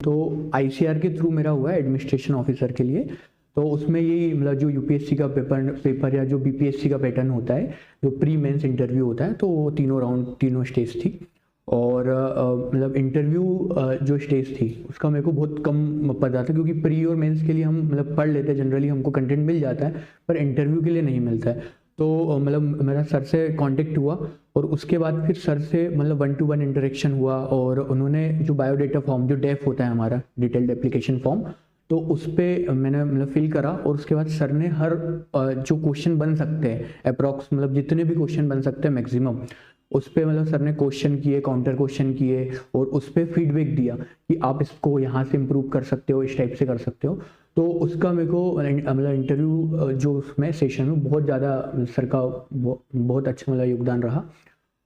तो ICR के through मेरा हुआ है एडमिनिस्ट्रेशन ऑफिसर के लिए। तो उसमें ये मतलब जो यूपीएससी का पेपर या जो बीपीएससी का पैटर्न होता है, जो प्री मेंस इंटरव्यू होता है, तो वो तीनों राउंड तीनों स्टेज थी। और मतलब इंटरव्यू जो स्टेज थी उसका मेरे को बहुत कम पता था, क्योंकि प्री और मेंस के लिए हम मतलब पढ़ लेते हैं, जनरली हमको कंटेंट मिल जाता है, पर इंटरव्यू के लिए नहीं मिलता है। तो मतलब मेरा सर से कांटेक्ट हुआ और उसके बाद फिर सर से मतलब 1-to-1 इंटरेक्शन हुआ, और उन्होंने जो बायोडेटा फॉर्म जो डेफ होता है हमारा डिटेल्ड एप्लीकेशन फॉर्म, तो उस पर मैंने मतलब फिल करा। और उसके बाद सर ने हर जो क्वेश्चन बन सकते हैं अप्रॉक्स, मतलब जितने भी क्वेश्चन बन सकते हैं मैक्सिमम, उस पर मतलब सर ने क्वेश्चन किए, काउंटर क्वेश्चन किए, और उस पर फीडबैक दिया कि आप इसको यहाँ से इम्प्रूव कर सकते हो, इस टाइप से कर सकते हो। तो उसका मेरे को मतलब इंटरव्यू जो उसमें सेशन में बहुत ज़्यादा सर का बहुत अच्छा मतलब योगदान रहा।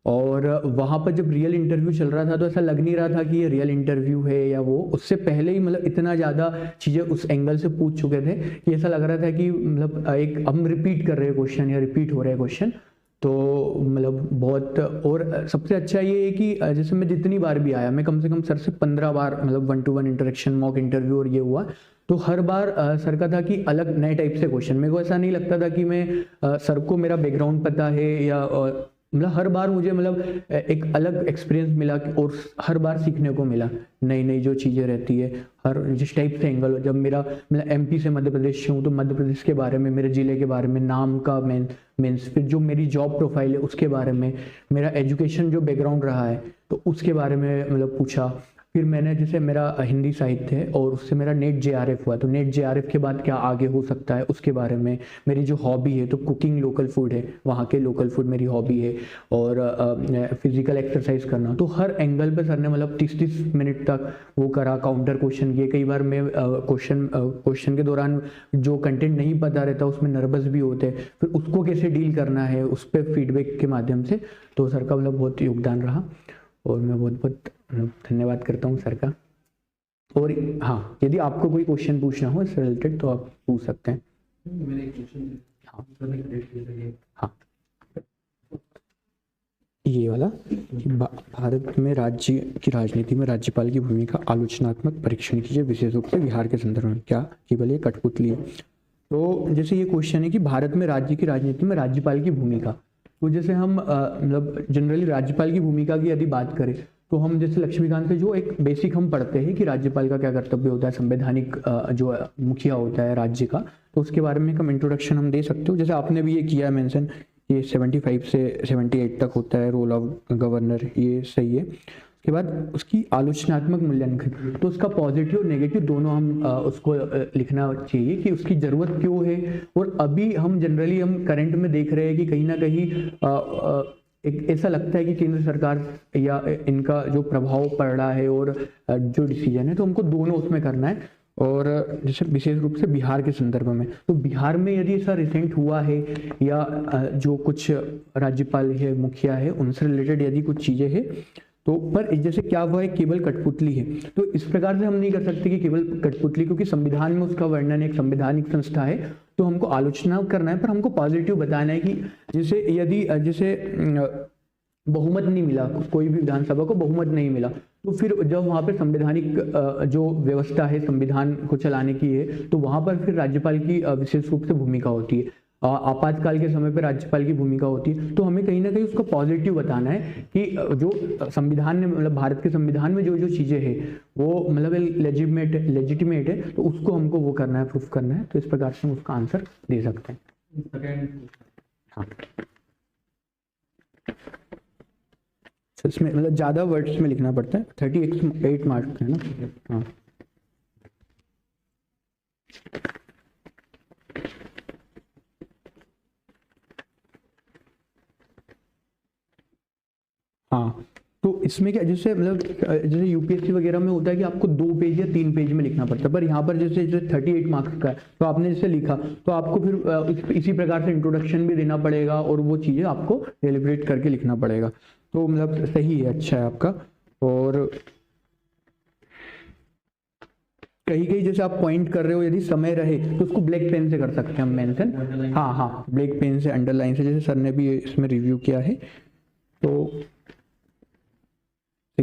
और वहाँ पर जब रियल इंटरव्यू चल रहा था तो ऐसा लग नहीं रहा था कि ये रियल इंटरव्यू है या वो, उससे पहले ही मतलब इतना ज़्यादा चीज़ें उस एंगल से पूछ चुके थे कि ऐसा लग रहा था कि मतलब एक हम रिपीट कर रहे हैं क्वेश्चन या रिपीट हो रहे हैं क्वेश्चन। तो मतलब बहुत, और सबसे अच्छा ये है कि जैसे मैं जितनी बार भी आया, मैं कम से कम सर से 15 बार मतलब 1-to-1 इंटरेक्शन, मॉक इंटरव्यू और ये हुआ, तो हर बार सर का था कि अलग नए टाइप से क्वेश्चन। मेरे को ऐसा नहीं लगता था कि मैं सर को मेरा बैकग्राउंड पता है या मतलब हर बार मुझे मतलब एक अलग एक्सपीरियंस मिला, और हर बार सीखने को मिला नई नई जो चीज़ें रहती है हर जिस टाइप से एंगल। जब मेरा मतलब MP से मध्य प्रदेश से हूँ तो मध्य प्रदेश के बारे में, मेरे ज़िले के बारे में, नाम का मीन्स, फिर जो मेरी जॉब प्रोफाइल है उसके बारे में, मेरा एजुकेशन जो बैकग्राउंड रहा है तो उसके बारे में मतलब पूछा। फिर मैंने जैसे मेरा हिंदी साहित्य है और उससे मेरा नेट JRF हुआ, तो नेट JRF के बाद क्या आगे हो सकता है उसके बारे में। मेरी जो हॉबी है तो कुकिंग, लोकल फूड है, वहाँ के लोकल फूड मेरी हॉबी है, और फिजिकल एक्सरसाइज करना। तो हर एंगल पे सर ने मतलब 30-30 मिनट तक वो करा, काउंटर क्वेश्चन किए। कई बार मैं क्वेश्चन के दौरान जो कंटेंट नहीं पता रहता उसमें नर्वस भी होते, फिर उसको कैसे डील करना है उस पर फीडबैक के माध्यम से। तो सर का मतलब बहुत योगदान रहा, और मैं बहुत बहुत धन्यवाद करता हूँ सर का। और हाँ, यदि आपको कोई क्वेश्चन पूछना हो इससे रिलेटेड तो आप पूछ सकते हैं। मेरा एक क्वेश्चन है। हाँ, ये वाला कि भारत में राज्य की राजनीति में राज्यपाल की भूमिका आलोचनात्मक परीक्षण कीजिए, विशेष रूप से बिहार के संदर्भ में। क्या केवल ये कठपुतली है? तो जैसे ये क्वेश्चन है कि भारत में राज्य की राजनीति में राज्यपाल की भूमिका, तो जैसे हम मतलब जनरली राज्यपाल की भूमिका की यदि बात करें तो हम जैसे लक्ष्मीकांत से जो एक बेसिक हम पढ़ते हैं कि राज्यपाल का क्या कर्तव्य होता है, संवैधानिक जो मुखिया होता है राज्य का, तो उसके बारे में एक इंट्रोडक्शन हम दे सकते हो। जैसे आपने भी ये किया है मेंशन, ये 75 से 78 तक होता है रोल ऑफ गवर्नर, ये सही है। उसके बाद उसकी आलोचनात्मक मूल्यांकन, तो उसका पॉजिटिव और नेगेटिव दोनों हम उसको लिखना चाहिए कि उसकी ज़रूरत क्यों है। और अभी हम जनरली हम करंट में देख रहे हैं कि कहीं ना कहीं एक ऐसा लगता है कि केंद्र सरकार या इनका जो प्रभाव पड़ रहा है और जो डिसीजन है, तो हमको दोनों उसमें करना है। और जैसे विशेष रूप से बिहार के संदर्भ में, तो बिहार में यदि ऐसा रिसेंट हुआ है या जो कुछ राज्यपाल है, मुखिया है, उनसे रिलेटेड यदि कुछ चीज़ें हैं तो, पर जैसे क्या हुआ है केवल कठपुतली है, तो इस प्रकार से हम नहीं कर सकते कि केवल कठपुतली, क्योंकि संविधान में उसका वर्णन एक संवैधानिक संस्था है, तो हमको आलोचना करना है, पर हमको पॉजिटिव बताना है कि जैसे यदि जैसे बहुमत नहीं मिला, कोई भी विधानसभा को बहुमत नहीं मिला, तो फिर जब वहाँ पे संवैधानिक जो व्यवस्था है संविधान को चलाने की है, तो वहाँ पर फिर राज्यपाल की विशेष रूप से भूमिका होती है। आपातकाल के समय पर राज्यपाल की भूमिका होती है। तो हमें कहीं ना कहीं उसको पॉजिटिव बताना है कि जो संविधान में मतलब भारत के संविधान में जो जो चीज़ें हैं वो मतलब लेजिटिमेट है, तो उसको हमको वो करना है, प्रूफ करना है। तो इस प्रकार से हम उसका आंसर दे सकते हैं। हाँ, तो इसमें मतलब ज़्यादा वर्ड्स में लिखना पड़ता है, 38 मार्क्स है ना। हाँ, हाँ, तो इसमें क्या जैसे मतलब जैसे यूपीएससी वगैरह में होता है कि आपको 2 पेज या 3 पेज में लिखना पड़ता है, पर यहाँ पर जैसे 38 मार्क्स का है, तो आपने जैसे लिखा तो आपको फिर इसी प्रकार से इंट्रोडक्शन भी देना पड़ेगा और वो चीज़ें आपको डेलिब्रेट करके लिखना पड़ेगा। तो मतलब सही है, अच्छा है आपका। और कहीं कहीं जैसे आप पॉइंट कर रहे हो, यदि समय रहे तो उसको ब्लैक पेन से कर सकते हैं हम मेंशन। हाँ हाँ, ब्लैक पेन से, अंडरलाइन से, जैसे सर ने भी इसमें रिव्यू किया है, तो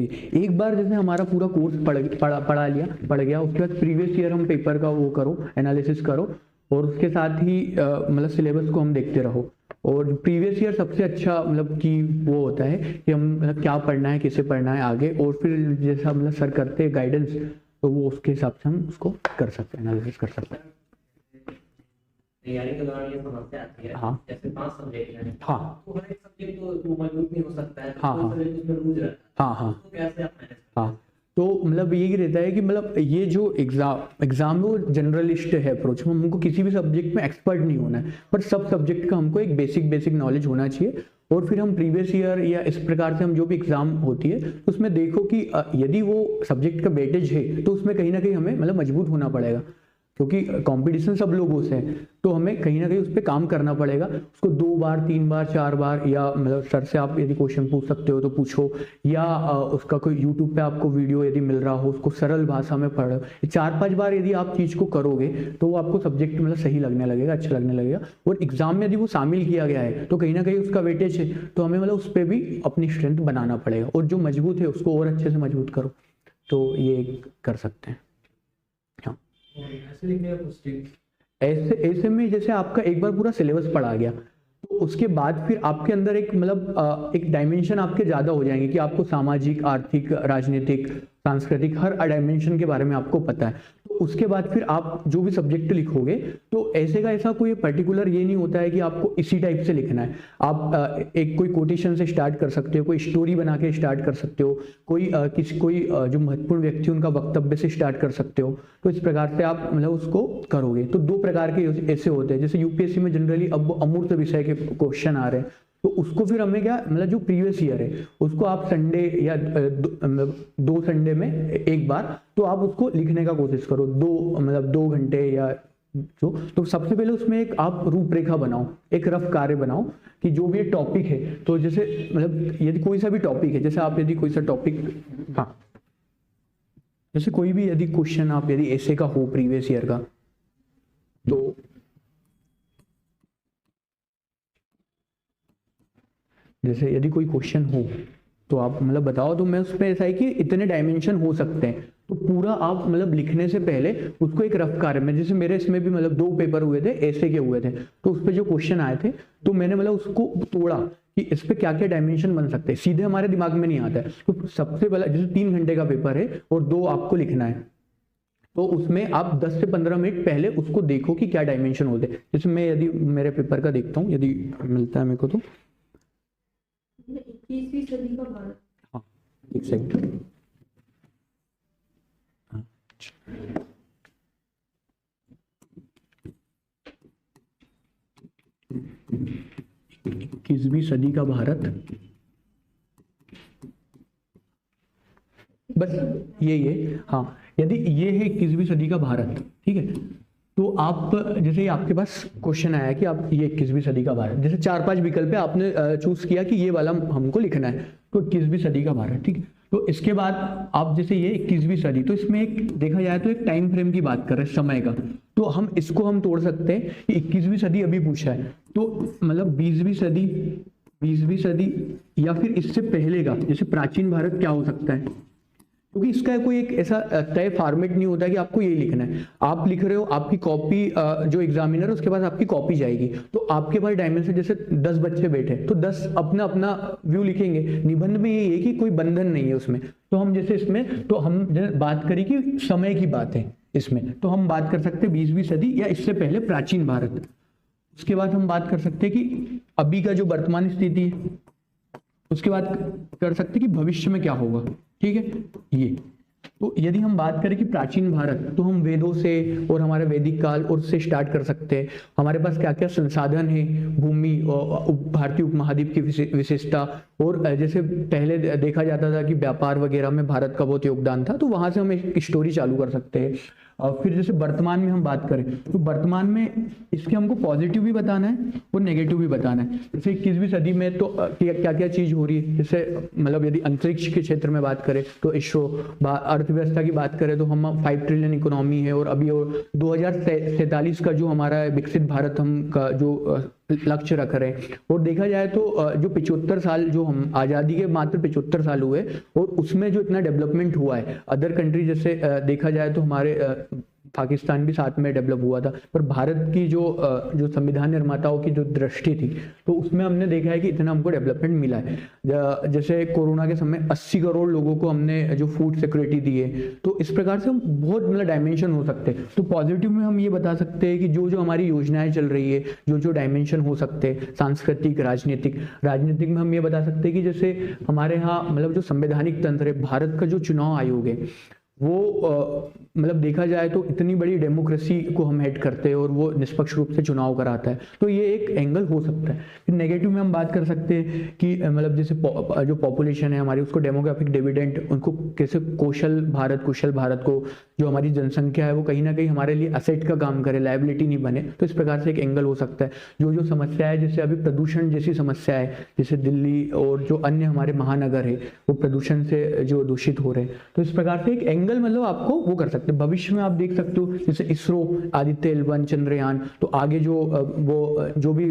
एक बार जैसे हमारा पूरा कोर्स पढ़ गया, उसके बाद प्रीवियस ईयर हम पेपर का वो करो, एनालिसिस करो, और उसके साथ ही मतलब सिलेबस को हम देखते रहो। और प्रीवियस ईयर सबसे अच्छा मतलब कि वो होता है कि हम मतलब क्या पढ़ना है, कैसे पढ़ना है आगे, और फिर जैसा मतलब सर करते हैं गाइडेंस, तो वो उसके हिसाब से हम उसको कर सकते हैं, एनालिसिस कर सकते हैं। तैयारी के दौरान ये समस्या आती है, हाँ। जैसे 5 सब्जेक्ट हैं, हाँ तो हर एक सब्जेक्ट तो मौजूद नहीं हो सकता है, हाँ, हाँ। सब्जेक्ट उसमें रूज रहता है, हाँ हाँ तो कैसे आप मैनेज? हाँ, तो मतलब यही रहता है कि मतलब ये जो एग्जाम वो जनरलिस्ट है अप्रोच, हमको किसी भी सब्जेक्ट में एक्सपर्ट नहीं होना है, पर सब सब्जेक्ट का हमको एक बेसिक नॉलेज होना चाहिए। और फिर हम प्रीवियस ईयर या इस प्रकार से हम जो भी एग्जाम होती है उसमें देखो कि यदि वो सब्जेक्ट का वेटेज है तो उसमें कहीं ना कहीं हमें मतलब मजबूत होना पड़ेगा, क्योंकि कंपटीशन सब लोगों से है, तो हमें कहीं ना कहीं उस पर काम करना पड़ेगा। उसको 2 बार 3 बार 4 बार, या मतलब सर से आप यदि क्वेश्चन पूछ सकते हो तो पूछो, या उसका कोई यूट्यूब पे आपको वीडियो यदि मिल रहा हो उसको सरल भाषा में पढ़ो। 4-5 बार यदि आप चीज़ को करोगे तो वो आपको सब्जेक्ट मतलब सही लगने लगेगा, अच्छा लगने लगेगा। और एग्जाम में यदि वो शामिल किया गया है तो कहीं ना कहीं उसका वेटेज है, तो हमें मतलब उस पर भी अपनी स्ट्रेंथ बनाना पड़ेगा, और जो मजबूत है उसको और अच्छे से मजबूत करो, तो ये कर सकते हैं। ऐसे लिखने का कुछ टिप्स? ऐसे में जैसे आपका एक बार पूरा सिलेबस पढ़ा गया, तो उसके बाद फिर आपके अंदर एक मतलब एक डायमेंशन आपके ज़्यादा हो जाएंगे कि आपको सामाजिक, आर्थिक, राजनीतिक, सांस्कृतिक हर डायमेंशन के बारे में आपको पता है। तो उसके बाद फिर आप जो भी सब्जेक्ट लिखोगे तो ऐसे का ऐसा कोई पर्टिकुलर ये नहीं होता है कि आपको इसी टाइप से लिखना है। आप एक कोई कोटेशन से स्टार्ट कर सकते हो, कोई स्टोरी बना के स्टार्ट कर सकते हो, कोई जो महत्वपूर्ण व्यक्ति उनका वक्तव्य से स्टार्ट कर सकते हो। तो इस प्रकार से आप मतलब उसको करोगे। तो 2 प्रकार के ऐसे होते हैं, जैसे यूपीएससी में जनरली अब अमूर्त विषय के क्वेश्चन आ रहे हैं, तो उसको फिर हमें क्या मतलब जो प्रीवियस ईयर है उसको आप संडे या 2 संडे में एक बार तो आप उसको लिखने का कोशिश करो, 2 घंटे या जो। तो सबसे पहले उसमें एक आप रूपरेखा बनाओ, एक रफ कार्य बनाओ कि जो भी टॉपिक है, तो जैसे मतलब यदि कोई सा भी टॉपिक है, जैसे आप यदि कोई सा टॉपिक, हाँ, जैसे कोई भी यदि क्वेश्चन आप यदि ऐसे का हो प्रीवियस ईयर का, तो जैसे यदि कोई क्वेश्चन हो तो आप मतलब बताओ, तो मैं उसमें ऐसा है कि इतने डायमेंशन हो सकते हैं, तो पूरा आप मतलब लिखने से पहले उसको एक रफ कार्य में, जैसे मेरे इसमें भी मतलब 2 पेपर हुए थे ऐसे के हुए थे, तो उस पर जो क्वेश्चन आए थे तो मैंने मतलब उसको तोड़ा कि इस पे क्या क्या डायमेंशन बन सकते हैं, सीधे हमारे दिमाग में नहीं आता है। तो सबसे पहले जैसे 3 घंटे का पेपर है और 2 आपको लिखना है, तो उसमें आप 10 से 15 मिनट पहले उसको देखो कि क्या डायमेंशन होते हैं। जैसे मैं यदि मेरे पेपर का देखता हूँ, यदि मिलता है मेरे को, तो 21वीं सदी का भारत। हाँ, एक सेकंड, 21वीं सदी का भारत, बस यही है। हाँ, यदि ये है 21वीं सदी का भारत, ठीक है, तो आप जैसे आपके पास क्वेश्चन आया कि आप ये 21वीं सदी का भारत, जैसे 4-5 विकल्प है, आपने चूज किया कि ये वाला हमको लिखना है, तो 21वीं सदी का भारत, ठीक है। तो इसके बाद आप जैसे ये 21वीं सदी, तो इसमें एक देखा जाए तो एक टाइम फ्रेम की बात कर रहे हैं, समय का, तो हम इसको हम तोड़ सकते हैं कि 21वीं सदी अभी पूछा है, तो मतलब 20वीं सदी या फिर इससे पहले का, जैसे प्राचीन भारत क्या हो सकता है, क्योंकि इसका कोई एक ऐसा तय फॉर्मेट नहीं होता कि आपको यही लिखना है। आप लिख रहे हो, आपकी कॉपी जो एग्जामिनर है उसके पास आपकी कॉपी जाएगी, तो आपके पास डायमेंशन, जैसे 10 बच्चे बैठे तो 10 अपना अपना व्यू लिखेंगे। निबंध में ये है कि कोई बंधन नहीं है उसमें, तो हम जैसे इसमें, तो हम बात करें कि समय की बात है इसमें, तो हम बात कर सकते हैं 20वीं सदी या इससे पहले प्राचीन भारत। उसके बाद हम बात कर सकते हैं कि अभी का जो वर्तमान स्थिति है, उसके बाद कर सकते हैं कि भविष्य में क्या होगा, ठीक है। ये तो यदि हम बात करें कि प्राचीन भारत, तो हम वेदों से और हमारे वैदिक काल और से स्टार्ट कर सकते हैं। हमारे पास क्या क्या संसाधन है, भूमि और भारतीय उपमहाद्वीप की विशेषता, और जैसे पहले देखा जाता था कि व्यापार वगैरह में भारत का बहुत योगदान था, तो वहां से हम एक स्टोरी चालू कर सकते हैं। और फिर जैसे वर्तमान में हम बात करें, तो वर्तमान में इसके हमको पॉजिटिव भी बताना है और नेगेटिव भी बताना है। जैसे 21वीं सदी में तो क्या क्या चीज़ हो रही है, जैसे मतलब यदि अंतरिक्ष के क्षेत्र में बात करें तो इसरो, अर्थ अर्थव्यवस्था की बात करें तो हम 5 ट्रिलियन इकोनॉमी है, और अभी 2047 का जो हमारा विकसित भारत हम का जो लक्ष्य रख रहे हैं, और देखा जाए तो जो 75 साल जो हम आज़ादी के मात्र 75 साल हुए, और उसमें जो इतना डेवलपमेंट हुआ है अदर कंट्री जैसे देखा जाए तो हमारे पाकिस्तान भी साथ में डेवलप हुआ था, पर भारत की जो संविधान निर्माताओं की जो दृष्टि थी, तो उसमें हमने देखा है कि इतना हमको डेवलपमेंट मिला है। जैसे कोरोना के समय 80 करोड़ लोगों को हमने जो फूड सिक्योरिटी दी है, तो इस प्रकार से हम बहुत मतलब डायमेंशन हो सकते हैं। तो पॉजिटिव में हम ये बता सकते हैं कि जो हमारी योजनाएं चल रही है, जो डायमेंशन हो सकते हैं, सांस्कृतिक, राजनीतिक में हम ये बता सकते हैं कि जैसे हमारे यहाँ मतलब जो संवैधानिक तंत्र है, भारत का जो चुनाव आयोग है, वो मतलब देखा जाए तो इतनी बड़ी डेमोक्रेसी को हम हेड करते हैं, और वो निष्पक्ष रूप से चुनाव कराता है, तो ये एक एंगल हो सकता है। फिर नेगेटिव में हम बात कर सकते हैं कि मतलब जैसे जो पॉपुलेशन है हमारी, उसको डेमोग्राफिक डिविडेंड, उनको कैसे कुशल भारत को जो हमारी जनसंख्या है वो कहीं ना कहीं हमारे लिए असेट का काम करे, लायबिलिटी नहीं बने, तो इस प्रकार से एक एंगल हो सकता है। जो समस्या है, जैसे अभी प्रदूषण जैसी समस्या है, जैसे दिल्ली और जो अन्य हमारे महानगर है वो प्रदूषण से जो दूषित हो रहे हैं, तो इस प्रकार से एक एंगल मतलब आपको वो कर सकते हैं। भविष्य में आप देख सकते हो जैसे इसरो, आदित्य L1, चंद्रयान, तो आगे जो भी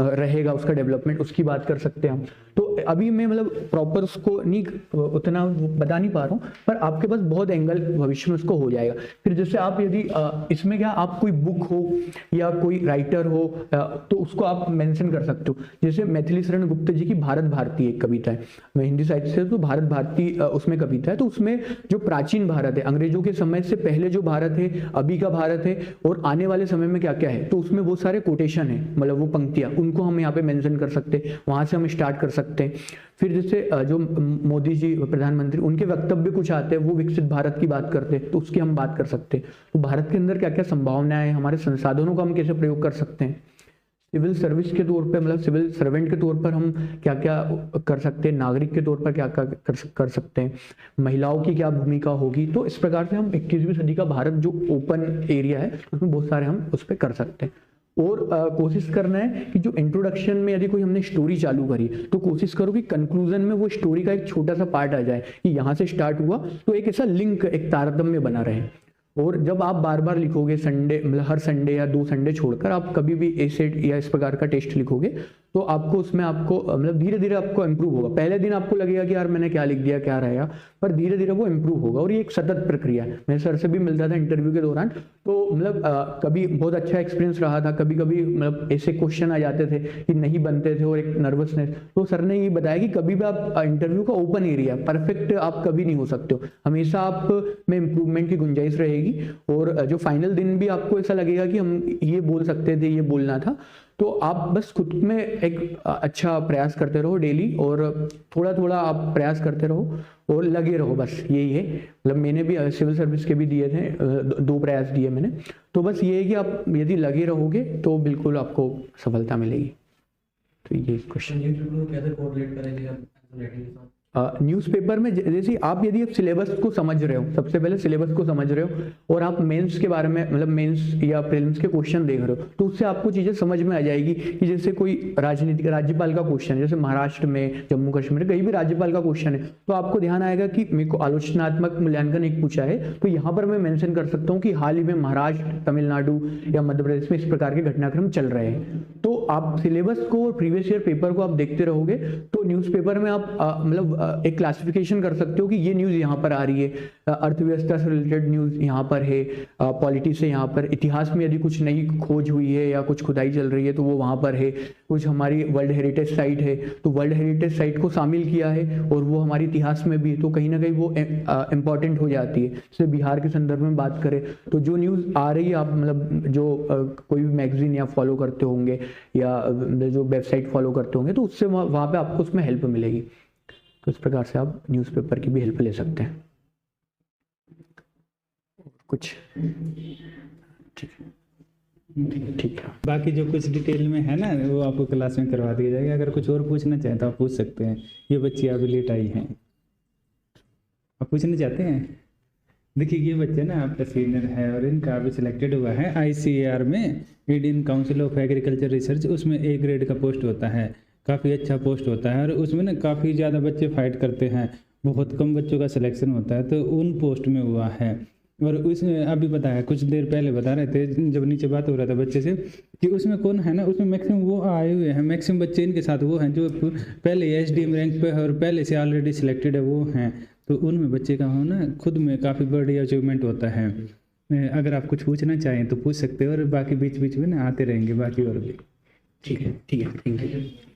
रहेगा उसका डेवलपमेंट, उसकी बात कर सकते हैं हम। तो अभी मैं मतलब प्रॉपर उसको नहीं उतना बता नहीं पा रहा हूँ, पर आपके पास बहुत एंगल भविष्य में उसको हो जाएगा। फिर जैसे आप यदि इसमें क्या आप कोई बुक हो या कोई राइटर हो तो उसको आप मेंशन कर सकते हो। जैसे मैथिली शरण गुप्ता जी की भारत भारती एक कविता है, मैं हिंदी साहित्य से, तो भारत भारती उसमें कविता है, तो उसमें जो प्राचीन भारत है, अंग्रेजों के समय से पहले जो भारत है, अभी का भारत है, और आने वाले समय में क्या क्या है, तो उसमें बहुत सारे कोटेशन है, मतलब वो पंक्तियां, उनको हम यहाँ पे मेंशन कर सकते हैं, वहां से हम स्टार्ट कर सकते हैं। फिर जैसे जो मोदी जी प्रधानमंत्री, उनके वक्तव्य कुछ आते हैं, वो विकसित भारत की बात करते हैं, तो उसकी हम बात कर सकते हैं। तो भारत के अंदर क्या क्या संभावनाएं हैं, हमारे संसाधनों का हम कैसे प्रयोग कर सकते हैं, सिविल सर्विस के तौर पे मतलब सिविल सर्वेंट के तौर पर हम क्या क्या कर सकते हैं, नागरिक के तौर पर क्या क्या कर सकते हैं, महिलाओं की क्या भूमिका होगी। तो इस प्रकार से हम 21वीं सदी का भारत जो ओपन एरिया है उसमें बहुत सारे हम उस पर कर सकते हैं। और कोशिश करना है कि जो इंट्रोडक्शन में यदि कोई हमने स्टोरी चालू करी, तो कोशिश करो कि कंक्लूजन में वो स्टोरी का एक छोटा सा पार्ट आ जाए कि यहाँ से स्टार्ट हुआ, तो एक ऐसा लिंक, एक तारतम्य बना रहे। और जब आप बार बार लिखोगे, संडे मतलब हर संडे या 2 संडे छोड़कर आप कभी भी एसेट या इस प्रकार का टेस्ट लिखोगे, तो आपको उसमें आपको मतलब धीरे धीरे आपको इम्प्रूव होगा। पहले दिन आपको लगेगा कि यार मैंने क्या लिख दिया, क्या रहेगा, पर धीरे धीरे वो इम्प्रूव होगा, और ये एक सतत प्रक्रिया है। मैं सर से भी मिलता था इंटरव्यू के दौरान, तो मतलब कभी बहुत अच्छा एक्सपीरियंस रहा था, कभी कभी मतलब ऐसे क्वेश्चन आ जाते थे कि नहीं बनते थे और एक नर्वसनेस, तो सर ने ये बताया कि कभी भी आप इंटरव्यू का ओपन एरिया, परफेक्ट आप कभी नहीं हो सकते हो, हमेशा आप में इम्प्रूवमेंट की गुंजाइश रहेगी। और जो फाइनल दिन भी आपको ऐसा लगेगा कि हम ये बोल सकते थे, ये बोलना था, तो आप बस खुद में एक अच्छा प्रयास करते रहो डेली, और थोड़ा थोड़ा आप प्रयास करते रहो और लगे रहो, बस यही है। मतलब मैंने भी सिविल सर्विस के भी दिए थे, 2 प्रयास दिए मैंने, तो बस ये है कि आप यदि लगे रहोगे तो बिल्कुल आपको सफलता मिलेगी। तो ये क्वेश्चन न्यूज़पेपर में जैसे आप यदि आप सिलेबस को समझ रहे हो, सबसे पहले सिलेबस को समझ रहे हो, और आप मेंस के बारे में मतलब मेंस या प्रीलिम्स के क्वेश्चन देख रहे हो, तो उससे आपको चीज़ें समझ में आ जाएगी कि जैसे कोई राजनीतिक राज्यपाल का क्वेश्चन है, जैसे महाराष्ट्र में, जम्मू कश्मीर, कहीं भी राज्यपाल का क्वेश्चन है, तो आपको ध्यान आएगा कि मेरे को आलोचनात्मक मूल्यांकन एक पूछा है, तो यहाँ पर मैं मेंशन कर सकता हूँ कि हाल ही में महाराष्ट्र, तमिलनाडु या मध्य प्रदेश में इस प्रकार के घटनाक्रम चल रहे हैं। तो आप सिलेबस को और प्रीवियस ईयर पेपर को आप देखते रहोगे, तो न्यूज़पेपर में आप मतलब एक क्लासिफिकेशन कर सकते हो कि ये न्यूज़ यहाँ पर आ रही है, अर्थव्यवस्था से रिलेटेड न्यूज़ यहाँ पर है, पॉलिटी से यहाँ पर, इतिहास में यदि कुछ नई खोज हुई है या कुछ खुदाई चल रही है तो वो वहाँ पर है, कुछ हमारी वर्ल्ड हेरिटेज साइट है तो वर्ल्ड हेरिटेज साइट को शामिल किया है और वो हमारे इतिहास में भी है, तो कहीं ना कहीं वो इम्पॉर्टेंट हो जाती है। जैसे बिहार के संदर्भ में बात करें तो जो न्यूज़ आ रही है, आप मतलब जो कोई भी मैगजीन या फॉलो करते होंगे या जो वेबसाइट फॉलो करते होंगे, तो उससे वहाँ पे आपको उसमें हेल्प मिलेगी। तो इस प्रकार से आप न्यूज़पेपर की भी हेल्प ले सकते हैं। कुछ ठीक है, बाकी जो कुछ डिटेल में है ना वो आपको क्लास में करवा दिया जाएगा। अगर कुछ और पूछना चाहें तो आप पूछ सकते हैं। ये बच्ची अभी लेट आई हैं, आप पूछना चाहते हैं? देखिए ये बच्चे ना आपका सीनियर है और इनका अभी सिलेक्टेड हुआ है ICAR में, Indian council of agriculture research, उसमें A ग्रेड का पोस्ट होता है, काफ़ी अच्छा पोस्ट होता है और उसमें ना काफ़ी ज़्यादा बच्चे फाइट करते हैं। बहुत कम बच्चों का सिलेक्शन होता है, तो उन पोस्ट में हुआ है। और उसमें अभी बताया, कुछ देर पहले बता रहे थे जब नीचे बात हो रहा था बच्चे से, कि उसमें कौन है ना, उसमें मैक्सिमम वो आए हुए हैं, मैक्सिमम बच्चे इनके साथ वो हैं जो पहले एसडीएम रैंक पे है और पहले से ऑलरेडी सिलेक्टेड है, वो हैं। तो उनमें बच्चे का होना खुद में काफ़ी बड़ी अचीवमेंट होता है। अगर आप कुछ पूछना चाहें तो पूछ सकते हो, और बाकी बीच बीच में ना आते रहेंगे बाकी और भी। ठीक है, थैंक यू।